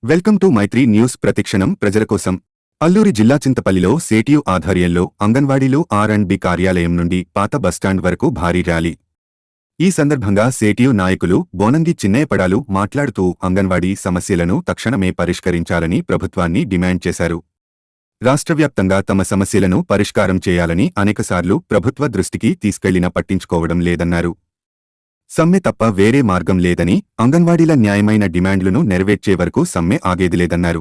Welcome to Mythri news ప్రతిక్షణం ప్రజల కోసం. అల్లూరి జిల్లా చింతపల్లిలో సేటియు ఆధ్వర్యంలో అంగన్వాడీలు ఆర్&బి కార్యాలయం నుండి పాత బస్టాండ్ వరకు భారీ ర్యాలీ. ఈ సందర్భంగా సేటియు నాయకులు బోనంగి చిన్నయ్యపడాలు మాట్లాడుతూ అంగన్వాడీ సమస్యలను తక్షణమే పరిష్కరించాలని ప్రభుత్వాన్ని డిమాండ్ చేశారు. రాష్ట్రవ్యాప్తంగా తమ సమస్యలను పరిష్కారం చేయాలని అనేకసార్లు ప్రభుత్వ దృష్టికి తీసుకెళ్లినా పట్టించుకోవడం లేదన్నారు. సమ్మె తప్ప వేరే మార్గం లేదని, అంగన్వాడీల న్యాయమైన డిమాండ్లను నెరవేర్చే వరకు సమ్మె ఆగేదిలేదన్నారు.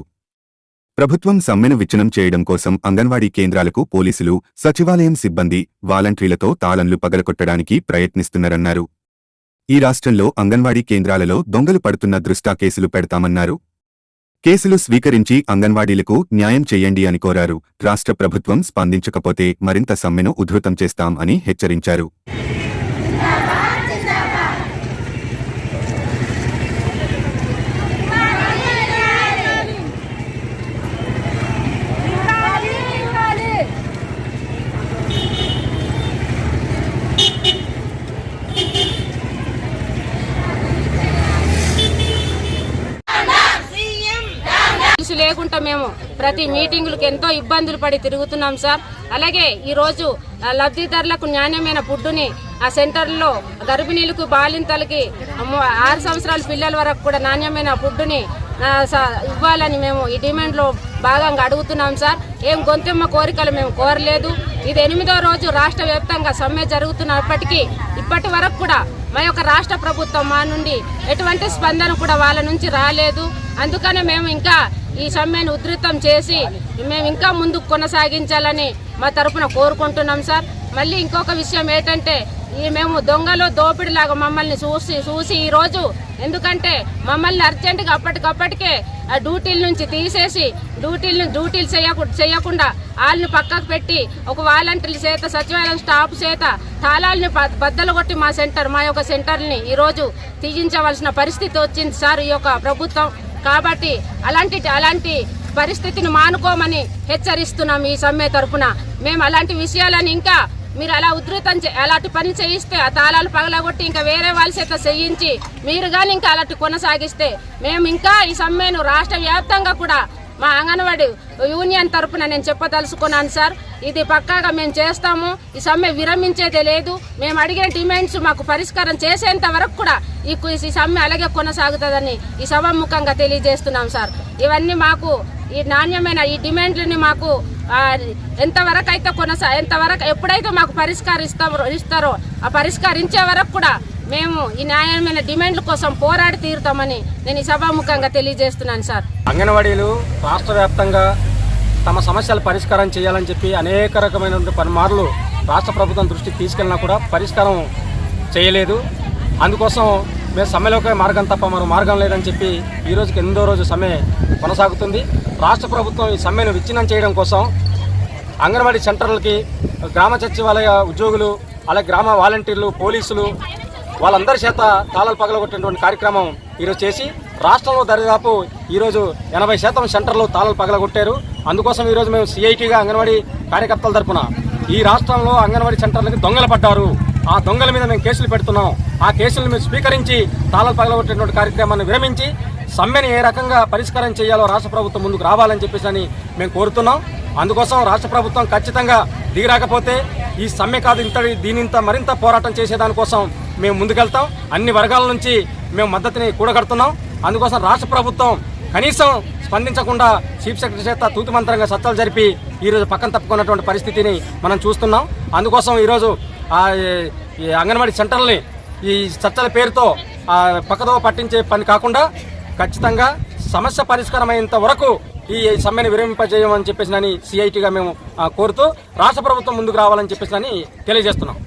ప్రభుత్వం సమ్మెను విచ్ఛిన్నం చేయడం కోసం అంగన్వాడీ కేంద్రాలకు పోలీసులు, సచివాలయం సిబ్బంది, వాలంటీర్లతో తాళంలు పగలకొట్టడానికి ప్రయత్నిస్తున్నారన్నారు. ఈ రాష్ట్రంలో అంగన్వాడీ కేంద్రాలలో దొంగలు పడుతున్న దృష్ట్యా కేసులు పెడతామన్నారు. కేసులు స్వీకరించి అంగన్వాడీలకు న్యాయం చెయ్యండి అని కోరారు. రాష్ట్ర ప్రభుత్వం స్పందించకపోతే మరింత సమ్మెను ఉధృతం చేస్తాం అని హెచ్చరించారు. లేకుండా మేము ప్రతి మీటింగులకు ఎంతో ఇబ్బందులు పడి తిరుగుతున్నాం సార్. అలాగే ఈరోజు లబ్ధిదారులకు నాణ్యమైన ఫుడ్డుని ఆ సెంటర్లో గర్భిణీలకు, బాలింతలకి, 6 సంవత్సరాల పిల్లల వరకు కూడా నాణ్యమైన ఫుడ్డుని ఇవ్వాలని మేము ఈ డిమాండ్లో భాగంగా అడుగుతున్నాం సార్. ఏం గొంతెమ్మ కోరికలు మేము కోరలేదు. ఇది 8వ రోజు రాష్ట్ర వ్యాప్తంగా సమ్మె జరుగుతున్నప్పటికీ ఇప్పటి వరకు కూడా మా యొక్క రాష్ట్ర ప్రభుత్వం మా నుండి ఎటువంటి స్పందన కూడా వాళ్ళ నుంచి రాలేదు. అందుకనే మేము ఇంకా ఈ సమ్మెను ఉధృతం చేసి మేము ఇంకా ముందుకు కొనసాగించాలని మా తరఫున కోరుకుంటున్నాం సార్. మళ్ళీ ఇంకొక విషయం ఏంటంటే, మేము దొంగలు దోపిడిలాగా మమ్మల్ని చూసి ఈరోజు, మమ్మల్ని అర్జెంటుగా అప్పటికప్పటికే ఆ డ్యూటీల నుంచి తీసేసి డ్యూటీలు చేయకుండా వాళ్ళని పక్కకు పెట్టి ఒక వాలంటీర్ల చేత, సచివాలయం స్టాఫ్ చేత తాళాలని బద్దలు కొట్టి మా యొక్క సెంటర్ని ఈరోజు తీయించవలసిన పరిస్థితి వచ్చింది సార్ ఈ యొక్క ప్రభుత్వం. కాబట్టి అలాంటి పరిస్థితిని మానుకోమని హెచ్చరిస్తున్నాం. ఈ సమ్మె తరఫున మేము అలాంటి విషయాలని ఇంకా మీరు అలా అలాంటి పని చేయిస్తే, ఆ తాళాలు పగలగొట్టి ఇంకా వేరే వాళ్ళ చేత చేయించి మీరు కానీ ఇంకా అలాంటి కొనసాగిస్తే మేము ఇంకా ఈ సమ్మెను రాష్ట్ర వ్యాప్తంగా కూడా మా అంగన్వాడీ యూనియన్ తరఫున నేను చెప్పదలుచుకున్నాను సార్. ఇది పక్కాగా మేము చేస్తాము. ఈ సమ్మె విరమించేదే లేదు. మేము అడిగిన డిమాండ్స్ మాకు పరిష్కారం చేసేంత వరకు కూడా ఈ సమ్మె అలాగే కొనసాగుతుందని ఈ సభాముఖంగా తెలియజేస్తున్నాం సార్. ఇవన్నీ మాకు ఈ నాణ్యమైన ఈ డిమాండ్లని మాకు ఎంతవరకు ఎప్పుడైతే మాకు ఇస్తారో ఆ పరిష్కరించే వరకు కూడా మేము ఈ న్యాయమైన డిమాండ్ల కోసం పోరాడి తీరుతామని నేను ఈ సభాముఖంగా తెలియజేస్తున్నాను సార్. అంగన్వాడీలు రాష్ట్ర వ్యాప్తంగా తమ సమస్యల పరిష్కారం చేయాలని చెప్పి అనేక రకమైన పలుమార్లు రాష్ట్ర ప్రభుత్వం దృష్టికి తీసుకెళ్ళినా కూడా పరిష్కారం చేయలేదు. అందుకోసం మేము సమ్మెలోకే మార్గం తప్ప మరో మార్గం లేదని చెప్పి ఈ రోజుకి 8వ రోజు సమ్మె కొనసాగుతుంది. రాష్ట్ర ప్రభుత్వం ఈ సమ్మెను విచ్ఛిన్నం చేయడం కోసం అంగన్వాడీ సెంటర్లకి గ్రామ సచివాలయ ఉద్యోగులు, అలాగే గ్రామ వాలంటీర్లు, పోలీసులు వాళ్ళందరి చేత తాళాలు పగలగొట్టినటువంటి కార్యక్రమం ఈరోజు చేసి రాష్ట్రంలో దరిదాపు ఈరోజు 80% సెంటర్లు తాళాలు పగలగొట్టారు. అందుకోసం ఈరోజు మేము సిఐటిగా అంగన్వాడీ కార్యకర్తల తరఫున ఈ రాష్ట్రంలో అంగన్వాడీ సెంటర్లకి దొంగలు పడ్డారు, ఆ దొంగల మీద మేము కేసులు పెడుతున్నాం, ఆ కేసులను మేము స్వీకరించి తాళాలు పగలగొట్టినటువంటి కార్యక్రమాన్ని విరమించి సమ్మెని ఏ రకంగా పరిష్కారం చేయాలో రాష్ట్ర ప్రభుత్వం ముందుకు రావాలని చెప్పేసి మేము కోరుతున్నాం. అందుకోసం రాష్ట్ర ప్రభుత్వం ఖచ్చితంగా దిగిరాకపోతే ఈ సమ్మె కాదు దీనింత మరింత పోరాటం చేసేదానికోసం మేము ముందుకెళ్తాం. అన్ని వర్గాల నుంచి మేము మద్దతుని కూడగడుతున్నాం. అందుకోసం రాష్ట్ర ప్రభుత్వం కనీసం స్పందించకుండా చీఫ్ సెక్రటరీ చేత తూతుమంత్రంగా చర్చలు జరిపి ఈరోజు పక్కన తప్పుకున్నటువంటి పరిస్థితిని మనం చూస్తున్నాం. అందుకోసం ఈరోజు ఈ అంగన్వాడీ సెంటర్ని ఈ చర్చల పేరుతో పక్కదో పట్టించే పని కాకుండా ఖచ్చితంగా సమస్య పరిష్కారమయ్యేంత వరకు ఈ సమ్మెను విరమింపజేయమని చెప్పేసి సిఐటిగా మేము కోరుతూ రాష్ట్ర ప్రభుత్వం ముందుకు రావాలని చెప్పేసి తెలియజేస్తున్నాం.